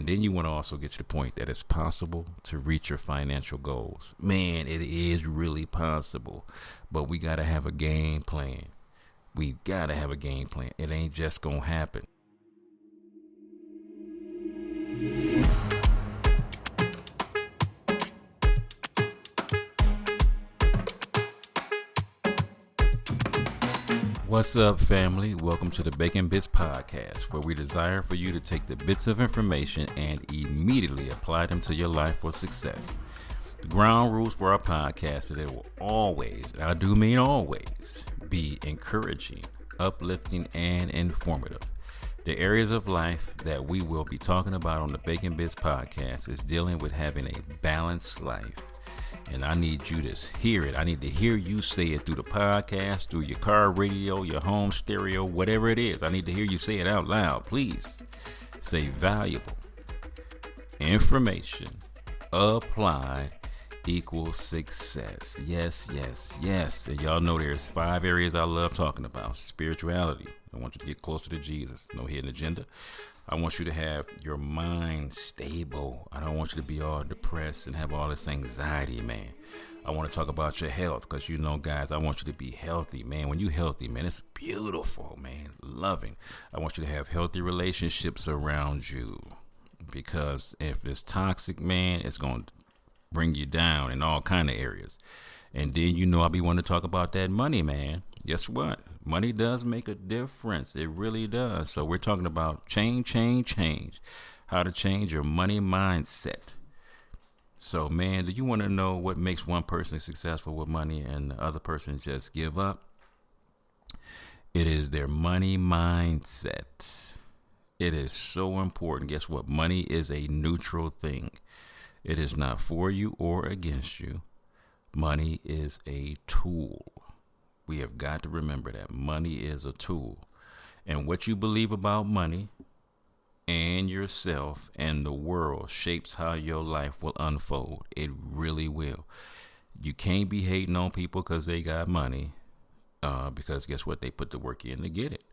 And then you want to also get to the point that it's possible to reach your financial goals. Man, it is really possible. But we got to have a game plan. We got to have a game plan. It ain't just going to happen. What's up, family? Welcome to the Bacon Bits Podcast, where we desire for you to take the bits of information and immediately apply them to your life for success. The ground rules for our podcast is that it will always, and I do mean always, be encouraging, uplifting, and informative. The areas of life that we will be talking about on the Bacon Bits Podcast is dealing with having a balanced life. And I need you to hear it. I need to hear you say it through the podcast, through your car radio, your home stereo, whatever it is. I need to hear you say it out loud. Please say valuable information applied equals success. Yes, yes, yes. And y'all know there's 5 areas I love talking about. Spirituality. I want you to get closer to Jesus. No hidden agenda. I want you to have your mind stable. I don't want you to be all depressed and have all this anxiety, man. I want to talk about your health because, you know, guys, I want you to be healthy, man. When you're healthy, man, it's beautiful, man. Loving. I want you to have healthy relationships around you because if it's toxic, man, it's going to bring you down in all kind of areas. And then, you know, I'll be wanting to talk about that money, man. Guess what? Money does make a difference. It really does. So we're talking about change. How to change your money mindset. So, man, do you want to know what makes one person successful with money and the other person just give up? It is their money mindset. It is so important. Guess what? Money is a neutral thing. It is not for you or against you. Money is a tool. We have got to remember that money is a tool. And what you believe about money and yourself and the world shapes how your life will unfold. It really will. You can't be hating on people because they got money, because guess what? They put the work in to get it.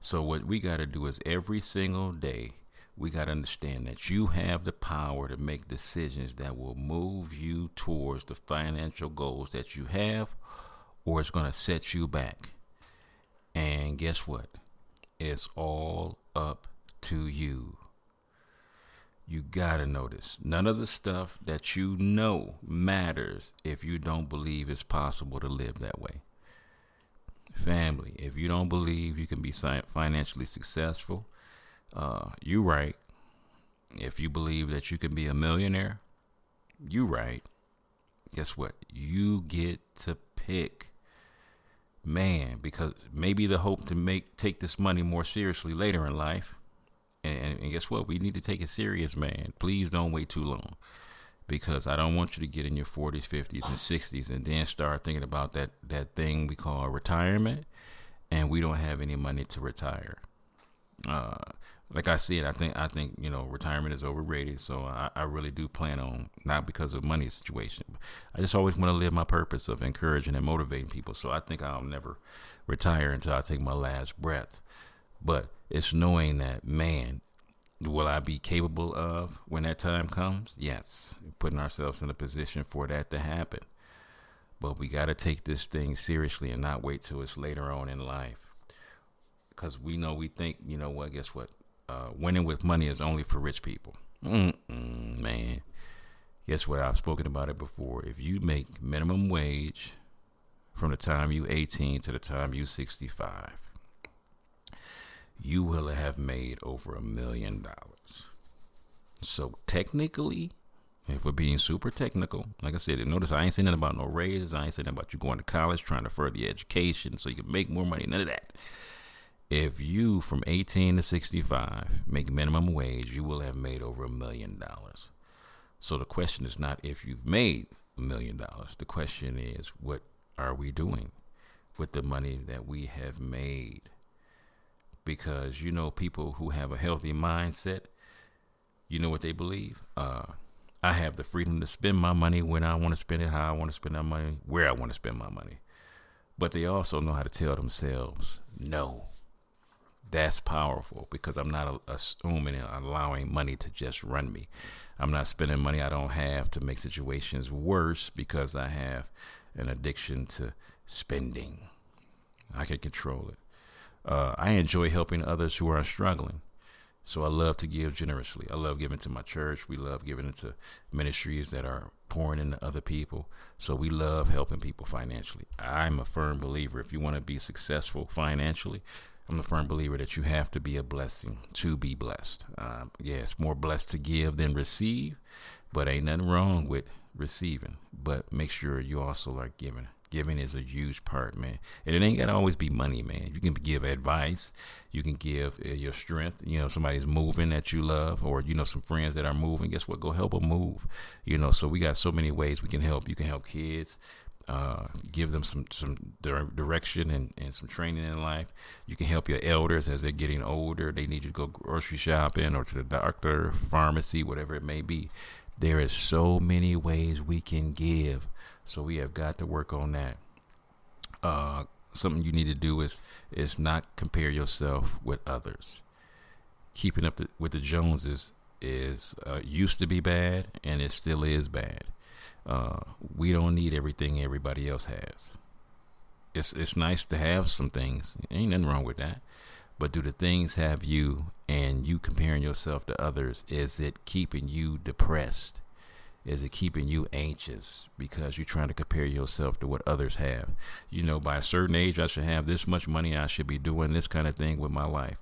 So what we got to do is every single day, we got to understand that you have the power to make decisions that will move you towards the financial goals that you have, or it's going to set you back. And guess what? It's all up to you. You got to know this. None of the stuff that you know matters if you don't believe it's possible to live that way. Family, if you don't believe you can be financially successful, you right. If you believe that you can be a millionaire, you right. Guess what? You get to pick. Man, because maybe the hope to take this money more seriously later in life. And guess what? We need to take it serious, man. Please don't wait too long. Because I don't want you to get in your 40s, 50s, and 60s and then start thinking about that thing we call retirement. And we don't have any money to retire. Like I said, I think you know, retirement is overrated. So I really do plan on, not because of money situation, I just always want to live my purpose of encouraging and motivating people. So I think I'll never retire until I take my last breath. But it's knowing that, man, will I be capable of when that time comes? Yes. Putting ourselves in a position for that to happen. But we got to take this thing seriously and not wait till it's later on in life. Because we think, you know what, guess what? Winning with money is only for rich people. Man. Guess what? I've spoken about it before. If you make minimum wage from the time you 18 to the time you 65, you will have made over $1 million. So technically, if we're being super technical, like I said, notice I ain't saying nothing about no raises. I ain't saying nothing about you going to college, trying to further your education so you can make more money. None of that. If you from 18 to 65 make minimum wage, you will have made over $1 million. So the question is not if you've made $1 million. The question is, what are we doing with the money that we have made? Because, you know, people who have a healthy mindset, you know what they believe? I have the freedom to spend my money when I want to spend it, how I want to spend my money, where I want to spend my money. But they also know how to tell themselves no. That's powerful because I'm not assuming and allowing money to just run me. I'm not spending money I don't have to make situations worse because I have an addiction to spending. I can control it. I enjoy helping others who are struggling. So I love to give generously. I love giving to my church. We love giving into ministries that are pouring into other people. So we love helping people financially. I'm a firm believer if you want to be successful financially, I'm a firm believer that you have to be a blessing to be blessed. It's more blessed to give than receive, but ain't nothing wrong with receiving. But make sure you also are giving. Giving is a huge part, man. And it ain't got to always be money, man. You can give advice. You can give your strength. Somebody's moving that you love, or, some friends that are moving. Guess what? Go help them move. So we got so many ways we can help. You can help kids. Give them some direction and some training in life. You can help your elders as they're getting older. They need you to go grocery shopping or to the doctor, pharmacy, whatever it may be. There is so many ways we can give. So we have got to work on that. Something you need to do is not compare yourself with others. Keeping up with the Joneses is used to be bad, and it still is bad. We don't need everything everybody else has. It's nice to have some things. Ain't nothing wrong with that. But do the things have you, and you comparing yourself to others, is it keeping you depressed? Is it keeping you anxious because you're trying to compare yourself to what others have? By a certain age, I should have this much money. I should be doing this kind of thing with my life.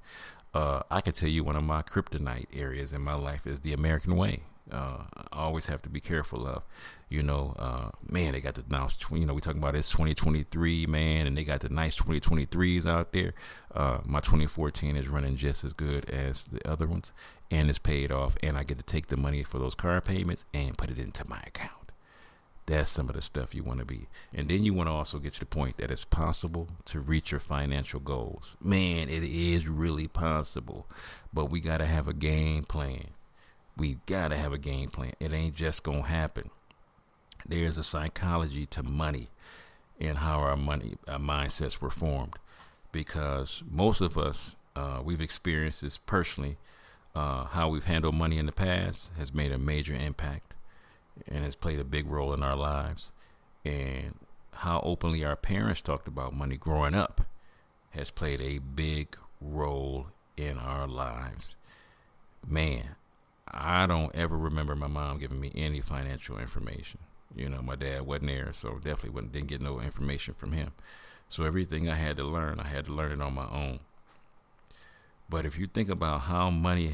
I can tell you one of my kryptonite areas in my life is the American way. I always have to be careful of, man, they got the now, we talking about it's 2023, man, and they got the nice 2023s out there. My 2014 is running just as good as the other ones, and it's paid off, and I get to take the money for those car payments and put it into my account. That's some of the stuff you want to be. And then you want to also get to the point that it's possible to reach your financial goals. Man, it is really possible, but we got to have a game plan. We got to have a game plan. It ain't just going to happen. There's a psychology to money and how our mindsets were formed, because most of us, we've experienced this personally. How we've handled money in the past has made a major impact and has played a big role in our lives. And how openly our parents talked about money growing up has played a big role in our lives. Man, I don't ever remember my mom giving me any financial information. My dad wasn't there, so definitely didn't get no information from him. So everything I had to learn it on my own. But if you think about how money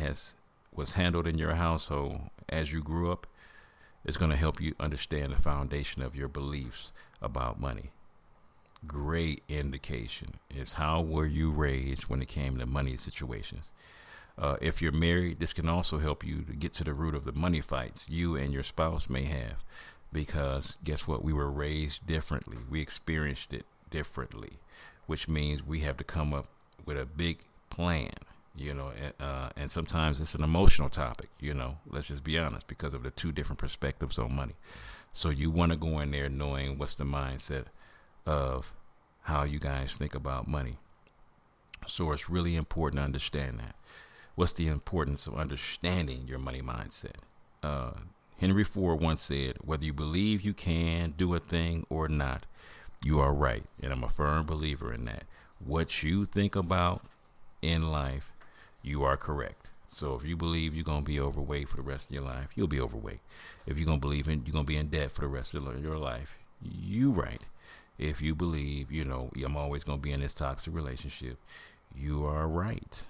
was handled in your household as you grew up, it's going to help you understand the foundation of your beliefs about money. Great indication is how were you raised when it came to money situations. If you're married, this can also help you to get to the root of the money fights you and your spouse may have, because guess what? We were raised differently. We experienced it differently, which means we have to come up with a big plan, and sometimes it's an emotional topic, let's just be honest, because of the two different perspectives on money. So you want to go in there knowing what's the mindset of how you guys think about money. So it's really important to understand that. What's the importance of understanding your money mindset? Henry Ford once said, whether you believe you can do a thing or not, you are right. And I'm a firm believer in that. What you think about in life, you are correct. So if you believe you're going to be overweight for the rest of your life, you'll be overweight. If you're going to believe you're going to be in debt for the rest of your life, you right. If you believe, I'm always going to be in this toxic relationship, you are right.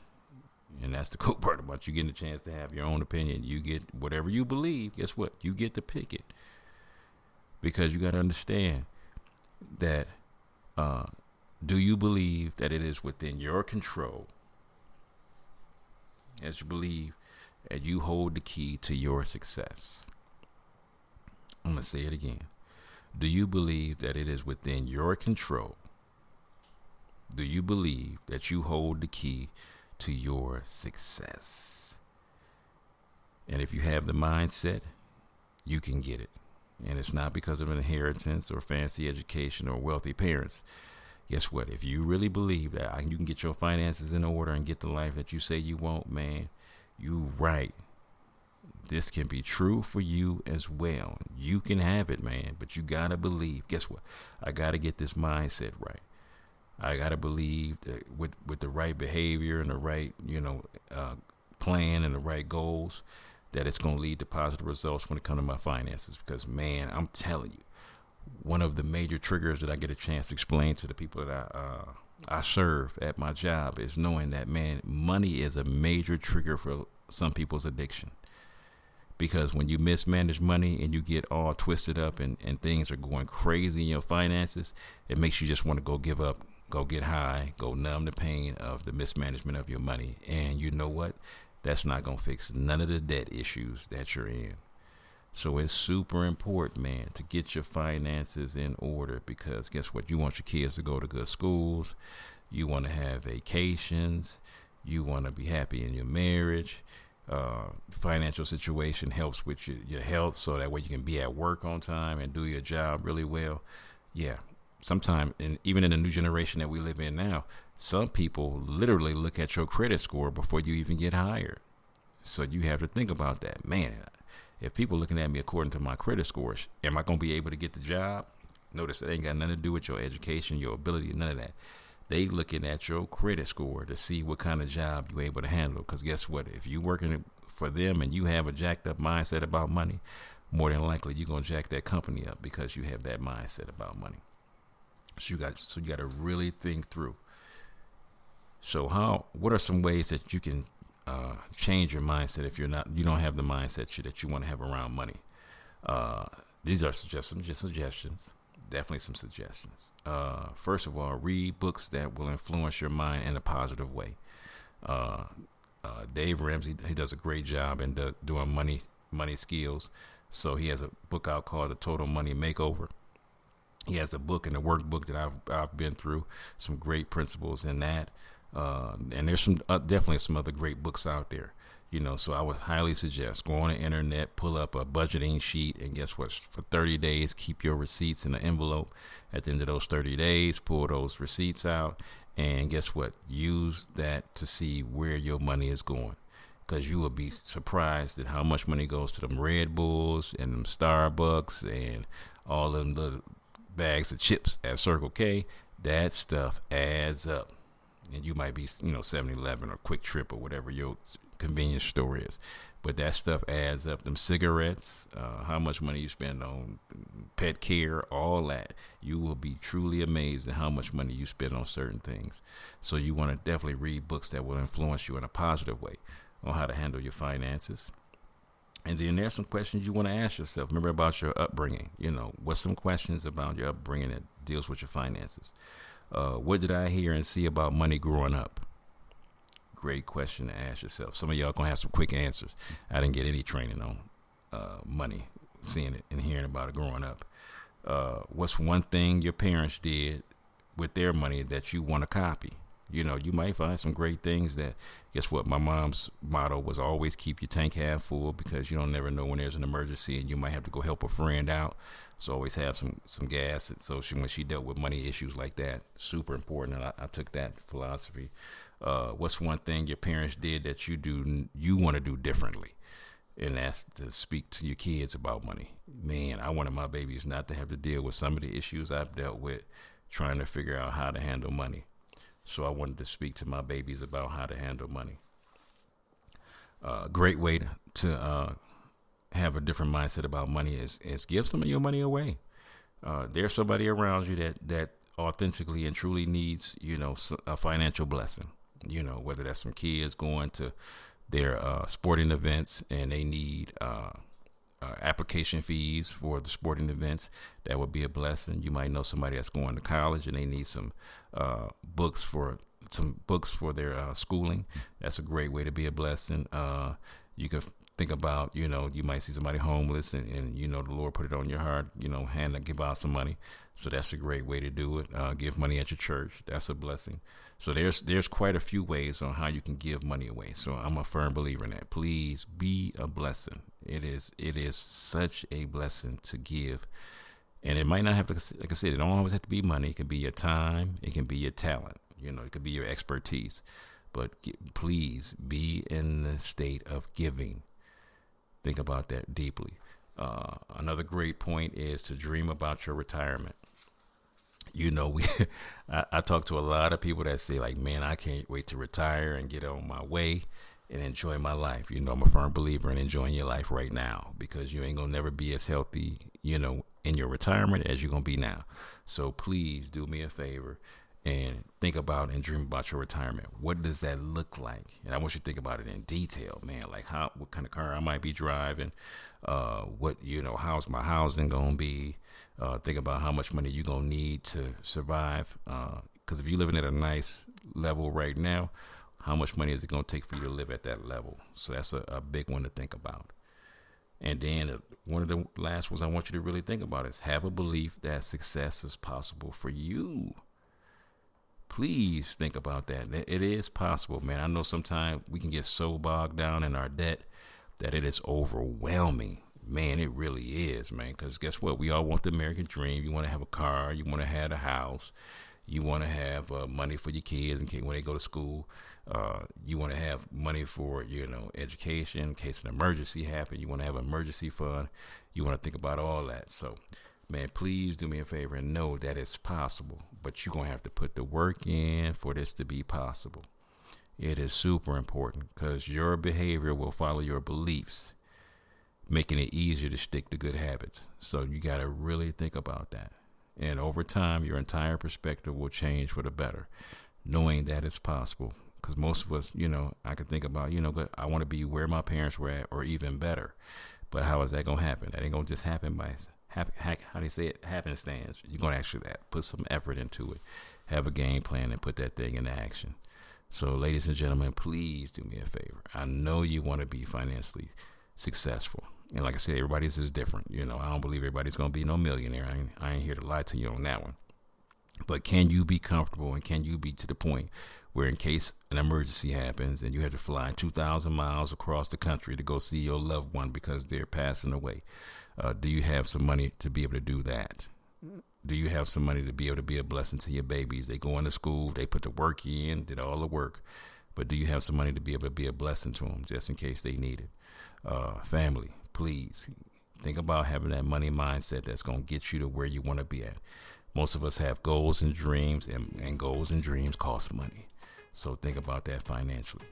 And that's the cool part about you getting a chance to have your own opinion. You get whatever you believe. Guess what? You get to pick it. Because you got to understand that, do you believe that it is within your control, as you believe that you hold the key to your success? I'm going to say it again. Do you believe that it is within your control? Do you believe that you hold the key to your success? And if you have the mindset, you can get it. And it's not because of an inheritance or fancy education or wealthy parents. Guess what? If you really believe that you can get your finances in order and get the life that you say you want, man, you right. This can be true for you as well. You can have it, man, but you gotta believe. Guess what? I gotta get this mindset right. I gotta believe that with the right behavior and the right, plan and the right goals, that it's gonna lead to positive results when it comes to my finances. Because, man, I'm telling you, one of the major triggers that I get a chance to explain to the people that I serve at my job is knowing that, man, money is a major trigger for some people's addiction. Because when you mismanage money and you get all twisted up and things are going crazy in your finances, it makes you just want to go give up, go get high, go numb the pain of the mismanagement of your money. And you know what? That's not going to fix none of the debt issues that you're in. So it's super important, man, to get your finances in order, because guess what? You want your kids to go to good schools. You want to have vacations. You want to be happy in your marriage. Financial situation helps with your health, so that way you can be at work on time and do your job really well. Yeah, sometimes, and even in the new generation that we live in now, some people literally look at your credit score before you even get hired. So you have to think about that. Man, if people looking at me according to my credit scores, am I going to be able to get the job? Notice that ain't got nothing to do with your education, your ability, none of that. They looking at your credit score to see what kind of job you're able to handle. Because guess what? If you working for them and you have a jacked up mindset about money, more than likely you're going to jack that company up because you have that mindset about money. So you got to really think through. So what are some ways that you can change your mindset if you don't have the mindset that you want to have around money? These are just suggestions. Definitely some suggestions. First of all, read books that will influence your mind in a positive way. Dave Ramsey, he does a great job in doing money skills. So he has a book out called The Total Money Makeover. He has a book in the workbook that I've been through, some great principles in that. And there's definitely some other great books out there. So I would highly suggest go on the internet, pull up a budgeting sheet, and guess what? For 30 days, keep your receipts in an envelope. At the end of those 30 days, pull those receipts out, and guess what? Use that to see where your money is going. Because you will be surprised at how much money goes to them Red Bulls and them Starbucks and all them little bags of chips at Circle K. That stuff adds up. And you might be, 7-Eleven or Quick Trip or whatever your convenience store is, but that stuff adds up. Them cigarettes, how much money you spend on pet care, all that, you will be truly amazed at how much money you spend on certain things. So you want to definitely read books that will influence you in a positive way on how to handle your finances. And then there's some questions you want to ask yourself. Remember about your upbringing. What's some questions about your upbringing that deals with your finances? What did I hear and see about money growing up? Great question to ask yourself. Some of y'all gonna have some quick answers. I didn't get any training on money, seeing it and hearing about it growing up. What's one thing your parents did with their money that you want to copy? You might find some great things that, guess what? My mom's motto was always keep your tank half full, because you don't never know when there's an emergency and you might have to go help a friend out. So always have some gas. So when she dealt with money issues like that, super important. And I took that philosophy. What's one thing your parents did that you want to do differently? And that's to speak to your kids about money. Man, I wanted my babies not to have to deal with some of the issues I've dealt with trying to figure out how to handle money. So I wanted to speak to my babies about how to handle money. Great way to have a different mindset about money is give some of your money away. There's somebody around you that authentically and truly needs, a financial blessing. Whether that's some kids going to their sporting events and they need application fees for the sporting events, that would be a blessing. You might know somebody that's going to college and they need some books for their schooling. That's a great way to be a blessing. You could think about, you might see somebody homeless and the Lord put it on your heart, give out some money. So that's a great way to do it. Give money at your church. That's a blessing. So there's quite a few ways on how you can give money away. So I'm a firm believer in that. Please be a blessing. It is such a blessing to give And it might not have to, like I said, it don't always have to be money. It can be your time. It can be your talent. It could be your expertise. But please be in the state of giving. Think about that deeply. Another great point is to dream about your retirement. I talk to a lot of people that say, like, man, I can't wait to retire and get on my way and enjoy my life. I'm a firm believer in enjoying your life right now, because you ain't gonna never be as healthy, in your retirement as you're gonna be now. So please do me a favor and think about and dream about your retirement. What does that look like? And I want you to think about it in detail, man. Like what kind of car I might be driving, how's my housing gonna be? Think about how much money you're gonna need to survive. Because if you're living at a nice level right now, how much money is it gonna take for you to live at that level? So that's a big one to think about. And then one of the last ones I want you to really think about is have a belief that success is possible for you. Please think about that. It is possible, man. I know sometimes we can get so bogged down in our debt that it is overwhelming. Man, it really is, man. Because guess what? We all want the American dream. You want to have a car. You want to have a house. You want to have money for your kids when they go to school. You want to have money for, education in case an emergency happens. You want to have an emergency fund. You want to think about all that. So, man, please do me a favor and know that it's possible. But you're going to have to put the work in for this to be possible. It is super important because your behavior will follow your beliefs, making it easier to stick to good habits. So you got to really think about that. And over time, your entire perspective will change for the better, knowing that it's possible. Because most of us, I can think about, I want to be where my parents were at or even better. But how is that going to happen? That ain't going to just happen by, how they say it, happenstance. You're going to actually put some effort into it, have a game plan, and put that thing into action. So, ladies and gentlemen, please do me a favor. I know you want to be financially successful. And like I said, everybody's is different. I don't believe everybody's going to be no millionaire. I ain't here to lie to you on that one. But can you be comfortable and can you be to the point where in case an emergency happens and you have to fly 2,000 miles across the country to go see your loved one because they're passing away? Do you have some money to be able to do that? Do you have some money to be able to be a blessing to your babies? They go into school, they put the work in, did all the work. But do you have some money to be able to be a blessing to them just in case they need it? Family, please think about having that money mindset that's going to get you to where you want to be at. Most of us have goals and dreams, and goals and dreams cost money. So think about that financially.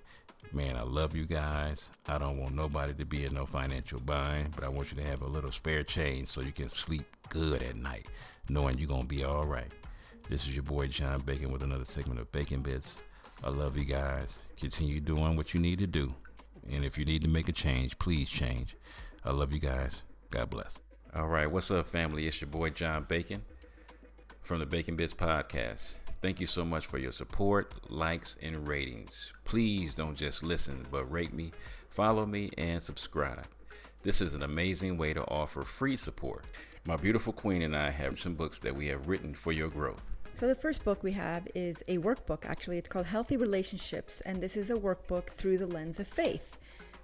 Man, I love you guys. I don't want nobody to be in no financial bind, but I want you to have a little spare change so you can sleep good at night, knowing you're going to be all right. This is your boy John Bacon with another segment of Bacon Bits. I love you guys. Continue doing what you need to do. And if you need to make a change, please change. I love you guys. God bless. All right. What's up, family? It's your boy John Bacon from the Bacon Bits podcast. Thank you so much for your support, likes, and ratings. Please don't just listen, but rate me, follow me, and subscribe. This is an amazing way to offer free support. My beautiful queen and I have some books that we have written for your growth. So the first book we have is a workbook, actually. It's called Healthy Relationships, and this is a workbook through the lens of faith.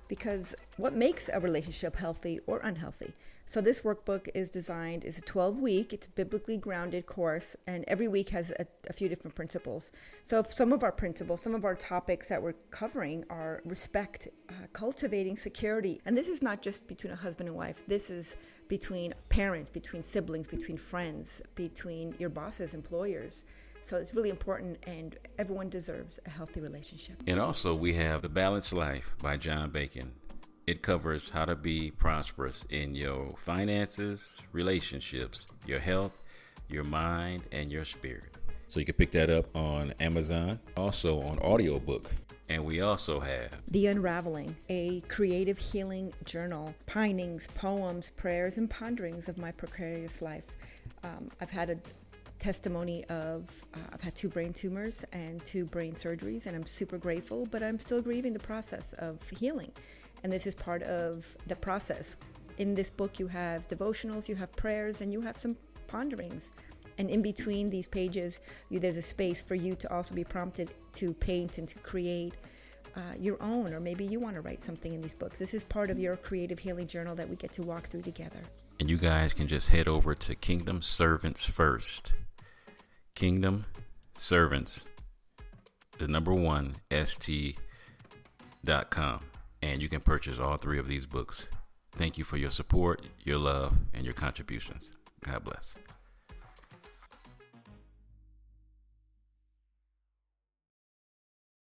Because what makes a relationship healthy or unhealthy? So this workbook is designed, it's a 12-week, it's a biblically grounded course, and every week has a few different principles. So some of our principles, some of our topics that we're covering are respect, cultivating security. And this is not just between a husband and wife. This is between parents, between siblings, between friends, between your bosses, employers. So it's really important, and everyone deserves a healthy relationship. And also we have The Balanced Life by John Bacon. It covers how to be prosperous in your finances, relationships, your health, your mind, and your spirit. So you can pick that up on Amazon, also on audiobook. And we also have The Unraveling, a creative healing journal, pinings, poems, prayers, and ponderings of my precarious life. I've had a testimony of, I've had 2 brain tumors and 2 brain surgeries, and I'm super grateful, but I'm still grieving the process of healing. And this is part of the process. In this book, you have devotionals, you have prayers, and you have some ponderings. And in between these pages, there's a space for you to also be prompted to paint and to create your own, or maybe you want to write something in these books. This is part of your creative healing journal that we get to walk through together. And you guys can just head over to Kingdom Servants First. Kingdom Servants, the number 1, st.com. And you can purchase all 3 of these books. Thank you for your support, your love, and your contributions. God bless.